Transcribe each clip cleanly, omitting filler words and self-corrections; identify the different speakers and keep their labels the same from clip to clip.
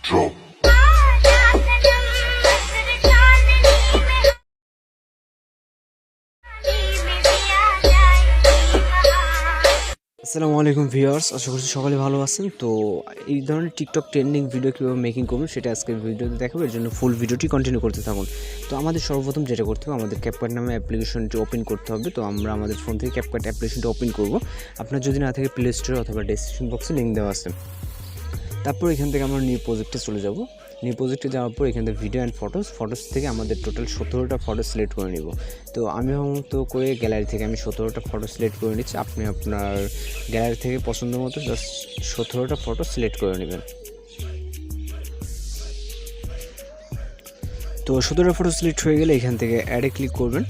Speaker 1: drop.
Speaker 2: আসসালামু আলাইকুম viewers, আশা করছি সকলে ভালো আছেন। তো এই ধরনের টিকটক ট্রেন্ডিং ভিডিও কীভাবে মেকিং করবেন সেটা আজকের ভিডিওতে দেখাবো। এর জন্য ফুল ভিডিওটি কন্টিনিউ করতে থাকুন। তো আমাদের সর্বপ্রথম যেটা করতে হবে, আমাদের CapCut নামে অ্যাপ্লিকেশনটি ওপেন করতে হবে। তো আমরা আমাদের ফোন থেকে CapCut অ্যাপ্লিকেশনটি ওপেন করব। আপনার যদি না থাকে প্লে স্টোরে অথবা ডেসক্রিপশন বক্সে লিঙ্ক দেওয়া আছে। তারপর এখান থেকে আমরা নিউ প্রজেক্টে চলে যাব। নিউ প্রজেক্টে যাওয়ার পর এখান থেকে ভিডিও অ্যান্ড ফটোস থেকে আমাদের টোটাল 17টা ফটো সিলেক্ট করে নিব। তো আমি তো করে গ্যালারি থেকে আমি 17টা ফটো সিলেক্ট করে নিচ্ছি। আপনি আপনার গ্যালারি থেকে পছন্দ মতো জাস্ট 17টা ফটো সিলেক্ট করে নেবেন। তো 17টা ফটো সিলেক্ট হয়ে গেলে এখান থেকে অ্যাডে ক্লিক করবেন।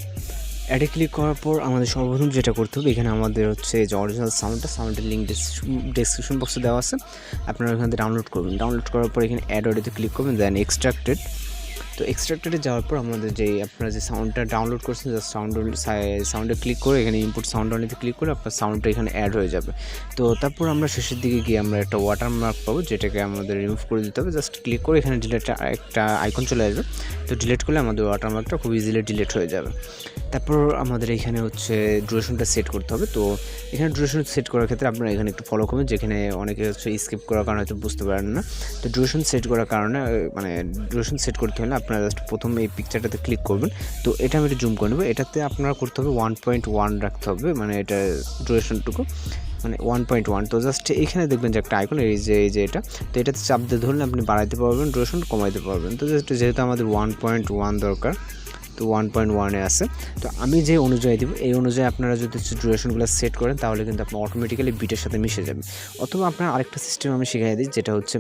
Speaker 2: অ্যাডে ক্লিক করার পর আমাদের সর্বপ্রথম যেটা করতে হবে, এখানে আমাদের হচ্ছে যে অরিজিনাল সাউন্ডের লিঙ্ক ডেসক্রিপশন বক্সে দেওয়া আছে, আপনারা এখান থেকে ডাউনলোড করবেন। ডাউনলোড করার পর এখানে অ্যাড অডিওতে ক্লিক করবেন, দেন এক্সট্রাক্টেড। তো এক্সট্রাক্টেডে যাওয়ার পর আমাদের যে আপনারা যে সাউন্ডটা ডাউনলোড করছেন, জাস্ট সাউন্ডে ক্লিক করে এখানে ইনপুট সাউন্ড অনেতে ক্লিক করে আপনার সাউন্ডটা এখানে অ্যাড হয়ে যাবে। তো তারপর আমরা শেষের দিকে গিয়ে আমরা একটা ওয়াটারমার্ক পাবো, যেটাকে আমাদের রিমুভ করে দিতে হবে। জাস্ট ক্লিক করে এখানে ডিলেট একটা আইকন চলে আসবে। তো ডিলিট করলে আমাদের ওয়াটারমার্কটা খুব ইজিলি ডিলিট হয়ে যাবে। তারপর আমাদের এখানে হচ্ছে ডিউরেশনটা সেট করতে হবে। তো এখানে ডিউরেশন সেট করার ক্ষেত্রে আপনারা এখানে একটু ফলো করবেন, যেখানে অনেকে হচ্ছে স্কিপ করার কারণে হয়তো বুঝতে পারেন না। তো ডিউরেশন সেট করার কারণে ডিউরেশন সেট করতে হলে আপনারা জাস্ট প্রথম এই পিকচারটাতে ক্লিক করবেন। তো এটা আমি একটু জুম করে নেবো। এটাতে আপনারা করতে হবে 1.1 রাখতে হবে, মানে এটা ডিউরেশনটুকু 1.1। তো জাস্ট এখানে দেখবেন যে একটা আইকন, এই যে এটা, তো এটাতে চাপ দিয়ে ধরলে আপনি বাড়াইতে পারবেন, ডিউরেশন কমাইতে পারবেন। তো যেহেতু আমাদের 1.1 দরকার, তো 1.1-এ আছে। তো আমি যে অনুযায়ী দিব, এই অনুযায়ী আপনারা যদি ডিউরেশনগুলো সেট করেন তাহলে কিন্তু আপনার অটোমেটিক্যালি বিটের সাথে মিশে যাবে। অথবা আপনার আরেকটা সিস্টেম আমি শিখিয়ে দিই, যেটা হচ্ছে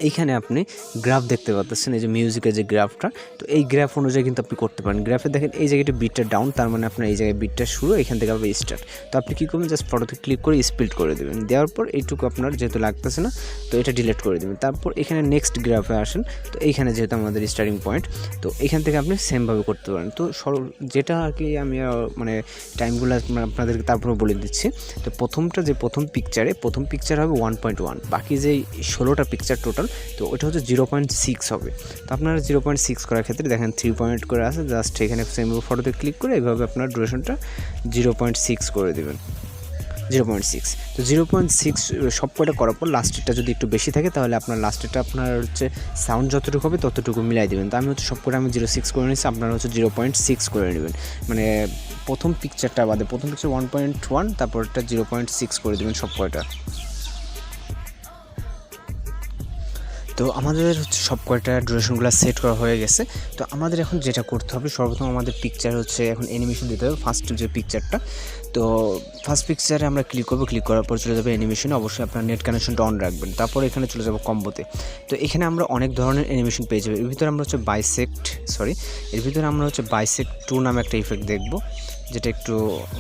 Speaker 2: এইখানে আপনি গ্রাফ দেখতে পাচ্ছেন, এই যে মিউজিকের যে গ্রাফটা, তো এই গ্রাফ অনুযায়ী কিন্তু আপনি করতে পারেন। গ্রাফে দেখেন এই জায়গাটা বিটটা ডাউন, তার মানে আপনার এই জায়গায় বিটটা শুরু, এখান থেকে আবার স্টার্ট। তো আপনি কী করবেন, জাস্ট ফটোতে ক্লিক করে স্প্লিট করে দেবেন। দেওয়ার পর এইটুকু আপনার যেহেতু লাগতেছে না, তো এটা ডিলিট করে দেবেন। তারপর এখানে নেক্সট গ্রাফে আসেন। তো এইখানে যেহেতু আমাদের স্টার্টিং পয়েন্ট, তো এখান থেকে আপনি সেমভাবে করতে পারেন। তো যেটা আর কি আমি মানে টাইমগুলো আপনাদেরকে তারপরে বলে দিচ্ছি। তো প্রথম পিকচার হবে 1.1, বাকি যে 16টা পিকচার টোটাল, তো ওটা হচ্ছে 0.6 হবে। তো আপনারা 0.6 করার ক্ষেত্রে দেখেন 3 পয়েন্ট করে আছে, জাস্ট এখানে সেম ফটোতে ক্লিক করে এইভাবে আপনার ডিউরেশনটা 0.6 করে দেবেন। 0.6। তো 0.6 সব কয়টা করার পর লাস্টেরটা যদি একটু বেশি থাকে, তাহলে আপনার লাস্টেরটা আপনার হচ্ছে সাউন্ড যতটুকু হবে ততটুকু মিলাই দেবেন। তো আমি হচ্ছে সব কয়টা 0.6 করে নিচ্ছি, আপনারা হচ্ছে 0.6 করে নেবেন। মানে প্রথম পিকচারটা বাদে, প্রথম পিকচার 1.1, তারপরটা 0.6 করে দেবেন সব কয়টা। তো আমাদের হচ্ছে সব কয়টা ডিউরেশনগুলো সেট করা হয়ে গেছে। তো আমাদের এখন যেটা করতে হবে, সর্বপ্রথম আমাদের পিকচার হচ্ছে এখন অ্যানিমেশন দিতে হবে। ফার্স্ট যে পিকচারটা, তো ফার্স্ট পিকচারে আমরা ক্লিক করবো। ক্লিক করার পর চলে যাবে অ্যানিমেশনে। অবশ্যই আপনার নেট কানেকশনটা অন রাখবেন। তারপর এখানে চলে যাবো কম্বোতে। তো এখানে আমরা অনেক ধরনের অ্যানিমেশন পেয়ে যাবো। এর ভিতরে আমরা হচ্ছে বাইসেক্ট 2 নামে একটা ইফেক্ট দেখবো, যেটা একটু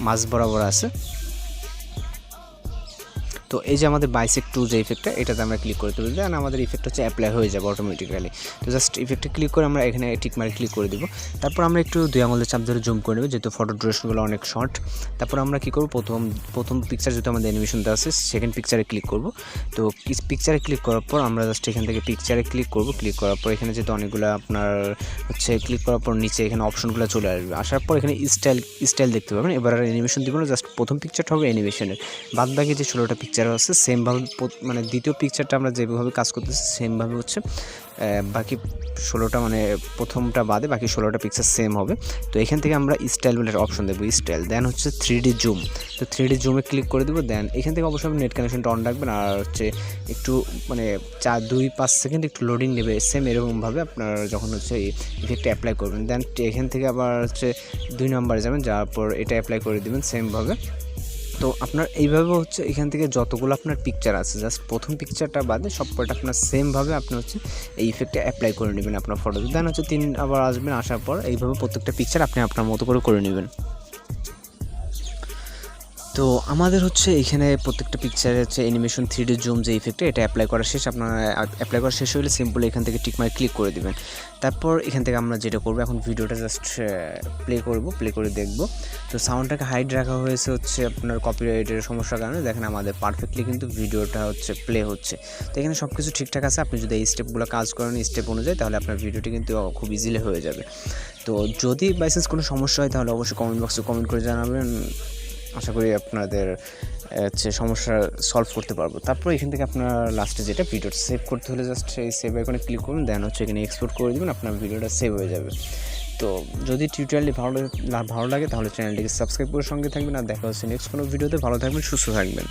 Speaker 2: মাঝ বরাবর আছে। তো এই যে আমাদের বাইসেক্ট 2 যে ইফেক্টটা, এটাতে আমরা ক্লিক করে তুলে দেন, আমাদের ইফেক্ট হচ্ছে অ্যাপ্লাই হয়ে যাবে অটোমেটিক্যালি। তো জাস্ট ইফেক্টে ক্লিক করে আমরা এখানে টিক মারে ক্লিক করে দিব। তারপর আমরা একটু 2 আঙুলের চাপ ধরে জুম করে নেব, যেহেতু ফটো ডিউরেশনগুলো অনেক শর্ট। তারপর আমরা কী করব, প্রথম পিকচার যেহেতু আমাদের অ্যানিমেশন দেওয়া আছে, সেকেন্ড পিকচারে ক্লিক করব। তো পিকচারে ক্লিক করার পর আমরা জাস্ট এখান থেকে পিকচারে ক্লিক করব। ক্লিক করার পর এখানে যেহেতু অনেকগুলো আপনার হচ্ছে ক্লিক করার পর নিচে এখানে অপশনগুলো চলে আসবে। আসার পর এখানে স্টাইল দেখতে পাবেন। এবার আর অ্যানিমেশন দিব না, জাস্ট প্রথম পিকচারটা হবে অ্যানিমেশনের। বাদ বাকি যে 16টা পিকচার আছে সেমভাবে, মানে দ্বিতীয় পিকচারটা আমরা যেভাবে কাজ করতেছি সেমভাবে হচ্ছে বাকি 16টা, মানে প্রথমটা বাদে বাকি 16টা পিকচার সেম হবে। তো এখান থেকে আমরা স্টাইল বলে অপশন দেবো, স্টাইল। দেন হচ্ছে 3D জুম। তো 3D জুমে ক্লিক করে দেবো। দেন এখান থেকে অবশ্যই নেট কানেকশনটা অন রাখবেন, আর হচ্ছে একটু মানে 2-5 সেকেন্ড একটু লোডিং নেবে। সেম এরকমভাবে আপনার যখন হচ্ছে এই ইফেক্টটা অ্যাপ্লাই করবেন, দেন এখান থেকে আবার হচ্ছে 2 নম্বরে যাবেন, যাওয়ার পর এটা অ্যাপ্লাই করে দেবেন সেমভাবে। তো আপনার এইভাবে হচ্ছে এখান থেকে যতগুলো আপনার পিকচার আছে, জাস্ট প্রথম পিকচারটা বাদে সব কয়টা আপনার সেমভাবে আপনি হচ্ছে এই ইফেক্টটা অ্যাপ্লাই করে নেবেন আপনার ফটোতে। দেন হচ্ছে 3 আবার আসবেন, আসার পর এইভাবে প্রত্যেকটা পিকচার আপনি আপনার মতো করে নেবেন। তো আমাদের হচ্ছে এখানে প্রত্যেকটা পিকচারে হচ্ছে অ্যানিমেশন 3D জুম যে ইফেক্টটা এটা অ্যাপ্লাই করা শেষ। আপনার অ্যাপ্লাই করা শেষ হলে সিম্পল এখান থেকে টিক মার্ক ক্লিক করে দিবেন। তারপর এখান থেকে আমরা যেটা করবো এখন ভিডিওটা জাস্ট প্লে করে দেখব। তো সাউন্ডটাকে হাইড রাখা হয়েছে হচ্ছে আপনার কপিরাইটের সমস্যার কারণে। দেখেন আমাদের পারফেক্টলি কিন্তু ভিডিওটা হচ্ছে প্লে হচ্ছে। তো এখানে সব কিছু ঠিকঠাক আছে। আপনি যদি এই স্টেপগুলো কাজ করেন স্টেপ অনুযায়ী তাহলে আপনার ভিডিওটি কিন্তু খুব ইজিলি হয়ে যাবে। তো যদি বাই চান্স কোনো সমস্যা হয় তাহলে অবশ্যই কমেন্ট বক্সে কমেন্ট করে জানাবেন। আশা করি আপনাদের হচ্ছে সমস্যা সলভ করতে পারবো। তারপর এখান থেকে আপনার লাস্টে যেটা ভিডিওটা সেভ করতে হলে জাস্ট এই সেভ আইকনে ক্লিক করুন, দেন হচ্ছে এখানে এক্সপোর্ট করে দেবেন, আপনার ভিডিওটা সেভ হয়ে যাবে। তো যদি টিউটোরিয়ালটি ভালো লাগে তাহলে চ্যানেলটিকে সাবস্ক্রাইব করে সঙ্গে থাকবেন। আর দেখা হচ্ছে নেক্সট কোনো ভিডিওতে। ভালো থাকবেন, সুস্থ থাকবেন।